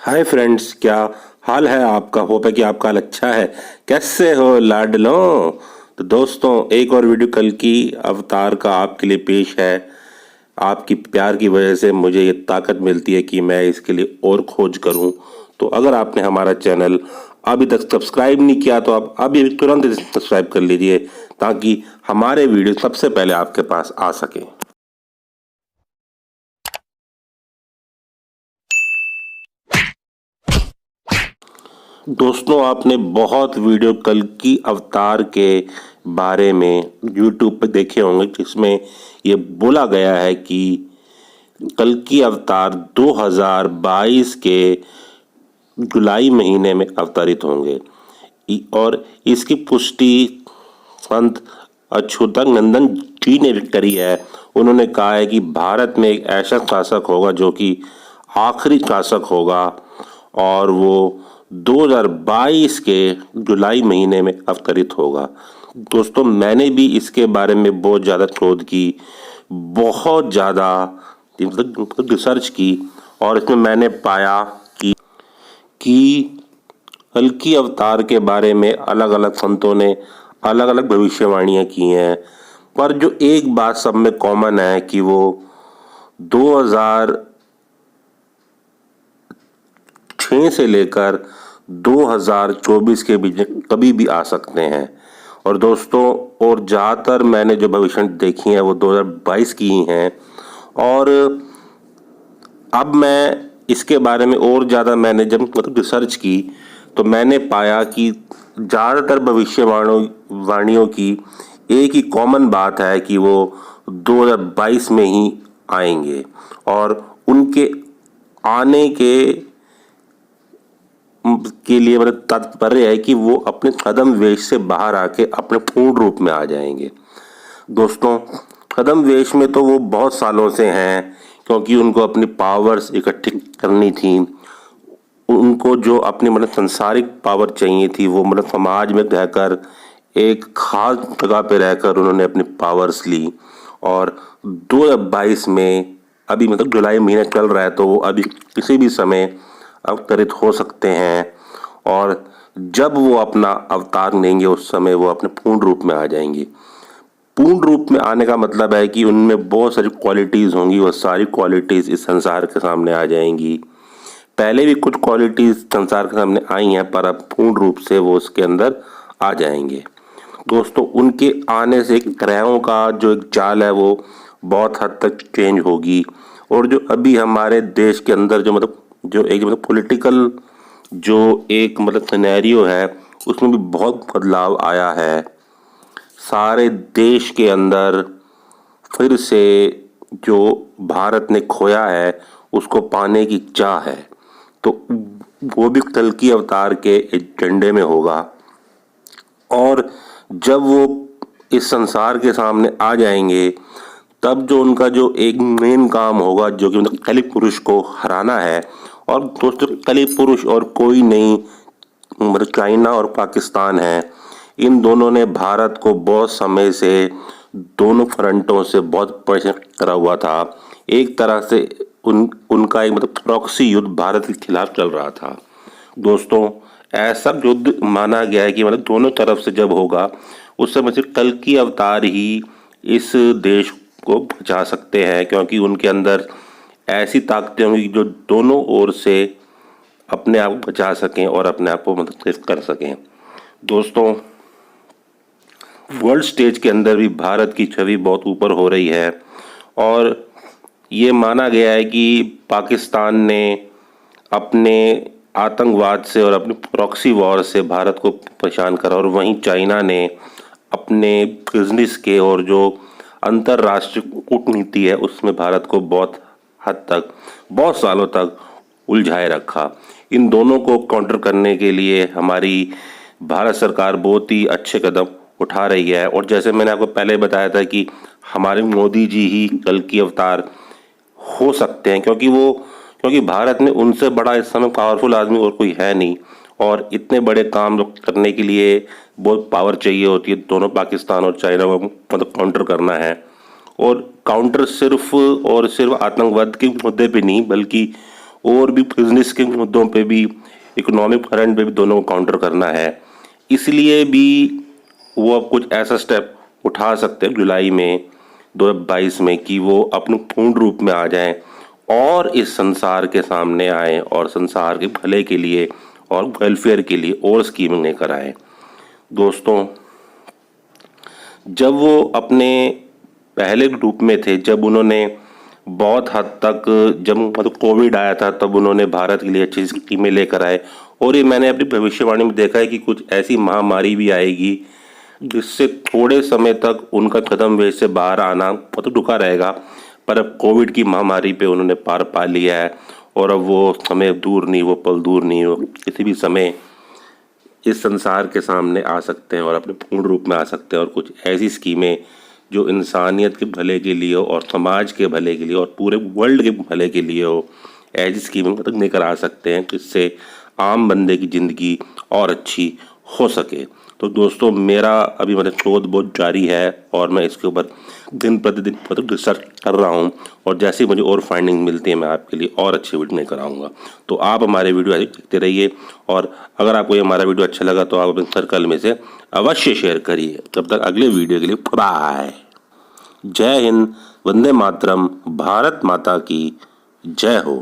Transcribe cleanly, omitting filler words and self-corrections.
Hi friends, क्या हाल है आपका। होप है कि आपका हाल अच्छा है। कैसे हो लाडलों। तो दोस्तों, एक और वीडियो कल की अवतार का आपके लिए पेश है। आपकी प्यार की वजह से मुझे ये ताकत मिलती है कि मैं इसके लिए और खोज करूं। तो अगर आपने हमारा चैनल अभी तक सब्सक्राइब नहीं किया तो आप अभी तुरंत सब्सक्राइब कर लीजिए, ताकि हमारे वीडियो सबसे पहले आपके पास आ सके। दोस्तों, आपने बहुत वीडियो कल की अवतार के बारे में यूट्यूब पे देखे होंगे, जिसमें ये बोला गया है कि कल की अवतार 2022 के जुलाई महीने में अवतरित होंगे। और इसकी पुष्टि संत अच्युतानंदन जी ने करी है। उन्होंने कहा है कि भारत में एक ऐसा शासक होगा जो कि आखिरी शासक होगा, और वो 2022 के जुलाई महीने में अवतरित होगा। दोस्तों, मैंने भी इसके बारे में बहुत ज़्यादा शोध की, बहुत ज़्यादा मतलब रिसर्च की, और इसमें मैंने पाया कि कल की अवतार के बारे में अलग अलग संतों ने अलग अलग भविष्यवाणियां की हैं। पर जो एक बात सब में कॉमन है कि वो 2006 से लेकर 2024 के बीच में कभी भी आ सकते हैं। और दोस्तों, और ज़्यादातर मैंने जो भविष्य देखी हैं वो 2022 की ही हैं। और अब मैं इसके बारे में और ज़्यादा मैंने जब मतलब रिसर्च की, तो मैंने पाया कि ज़्यादातर भविष्यवाणियों की एक ही कॉमन बात है कि वो 2022 में ही आएंगे। और उनके आने के लिए मतलब तात्पर्य है कि वो अपने कदम वेश से बाहर आके अपने पूर्ण रूप में आ जाएंगे। दोस्तों, कदम वेश में तो वो बहुत सालों से हैं, क्योंकि उनको अपनी पावर्स इकट्ठी करनी थी। उनको जो अपनी मतलब संसारिक पावर चाहिए थी, वो मतलब समाज में रहकर एक खास जगह पे रहकर उन्होंने अपनी पावर्स ली। और 2022 में अभी मतलब जुलाई महीना चल रहा है, तो वो अभी किसी भी समय अवतरित हो सकते हैं। और जब वो अपना अवतार लेंगे उस समय वो अपने पूर्ण रूप में आ जाएंगे। पूर्ण रूप में आने का मतलब है कि उनमें बहुत सारी क्वालिटीज़ होंगी, वो सारी क्वालिटीज़ इस संसार के सामने आ जाएंगी। पहले भी कुछ क्वालिटीज़ संसार के सामने आई हैं, पर अब पूर्ण रूप से वो उसके अंदर आ जाएंगे। दोस्तों, उनके आने से ग्रहों का जो एक चाल है वो बहुत हद तक चेंज होगी। और जो अभी हमारे देश के अंदर जो एक मतलब पॉलिटिकल जो एक मतलब सिनेरियो है, उसमें भी बहुत बदलाव आया है। सारे देश के अंदर फिर से जो भारत ने खोया है उसको पाने की चाह है। तो वो भी कल की अवतार के एजेंडे में होगा। और जब वो इस संसार के सामने आ जाएंगे, तब जो उनका जो एक मेन काम होगा, जो कि मतलब कली पुरुष को हराना है। और दोस्तों, कली पुरुष और कोई नहीं मतलब चाइना और पाकिस्तान है। इन दोनों ने भारत को बहुत समय से दोनों फ्रंटों से बहुत परेशान करा हुआ था। एक तरह से उनका एक मतलब प्रॉक्सी युद्ध भारत के खिलाफ चल रहा था। दोस्तों, ऐसा युद्ध माना गया है कि मतलब दोनों तरफ से जब होगा, उस समय से कल की अवतार ही इस देश को बचा सकते हैं, क्योंकि उनके अंदर ऐसी ताकतें होंगी जो दोनों ओर से अपने आप को बचा सकें और अपने आप को मतलब सेफ कर सकें। दोस्तों, वर्ल्ड स्टेज के अंदर भी भारत की छवि बहुत ऊपर हो रही है। और ये माना गया है कि पाकिस्तान ने अपने आतंकवाद से और अपने प्रॉक्सी वॉर से भारत को परेशान करा, और वहीं चाइना ने अपने बिजनेस के और जो अंतर्राष्ट्रीय कूटनीति है उसमें भारत को बहुत हद तक बहुत सालों तक उलझाए रखा। इन दोनों को काउंटर करने के लिए हमारी भारत सरकार बहुत ही अच्छे कदम उठा रही है। और जैसे मैंने आपको पहले बताया था कि हमारे मोदी जी ही कल की अवतार हो सकते हैं, क्योंकि भारत में उनसे बड़ा इस समय पावरफुल आदमी और कोई है नहीं। और इतने बड़े काम करने के लिए बहुत पावर चाहिए होती है। दोनों पाकिस्तान और चाइना को मतलब काउंटर करना है। और काउंटर सिर्फ और सिर्फ आतंकवाद के मुद्दे पे नहीं, बल्कि और भी बिजनेस के मुद्दों पे भी, इकोनॉमिक फ्रंट पे भी दोनों को काउंटर करना है। इसलिए भी वो अब कुछ ऐसा स्टेप उठा सकते हैं जुलाई में 2022 में कि वो अपने पूर्ण रूप में आ जाएं और इस संसार के सामने आए और संसार के भले के लिए और वेलफेयर के लिए और स्कीमिंग लेकर आए। दोस्तों, जब वो अपने पहले ग्रुप में थे, जब उन्होंने बहुत हद तक, जब मतलब कोविड आया था, तब उन्होंने भारत के लिए अच्छी स्कीमें लेकर आए। और ये मैंने अपनी भविष्यवाणी में देखा है कि कुछ ऐसी महामारी भी आएगी जिससे थोड़े समय तक उनका कदम वेश से बाहर आना मतलब रुका रहेगा, पर अब कोविड की महामारी पे उन्होंने पार पा लिया है और अब वो समय दूर नहीं, वो पल दूर नहीं, हो किसी भी समय इस संसार के सामने आ सकते हैं और अपने पूर्ण रूप में आ सकते हैं और कुछ ऐसी स्कीमें जो इंसानियत के भले के लिए हो और समाज के भले के लिए और पूरे वर्ल्ड के भले के लिए हो, ऐसी स्कीमें मतलब लेकर आ सकते हैं जिससे आम बंदे की ज़िंदगी और अच्छी हो सके। तो दोस्तों, मेरा अभी मतलब शोध बहुत जारी है और मैं इसके ऊपर दिन प्रतिदिन मतलब रिसर्च कर रहा हूँ और जैसे ही मुझे और फाइंडिंग मिलती है मैं आपके लिए और अच्छे वीडियो लेकर आऊँगा। तो आप हमारे वीडियो ऐसे देखते रहिए और अगर आपको ये हमारा वीडियो अच्छा लगा तो आप अपने सर्कल में से अवश्य शेयर करिए। तब तक अगले वीडियो के लिए बाय। जय हिंद, वंदे मातरम, भारत माता की जय हो।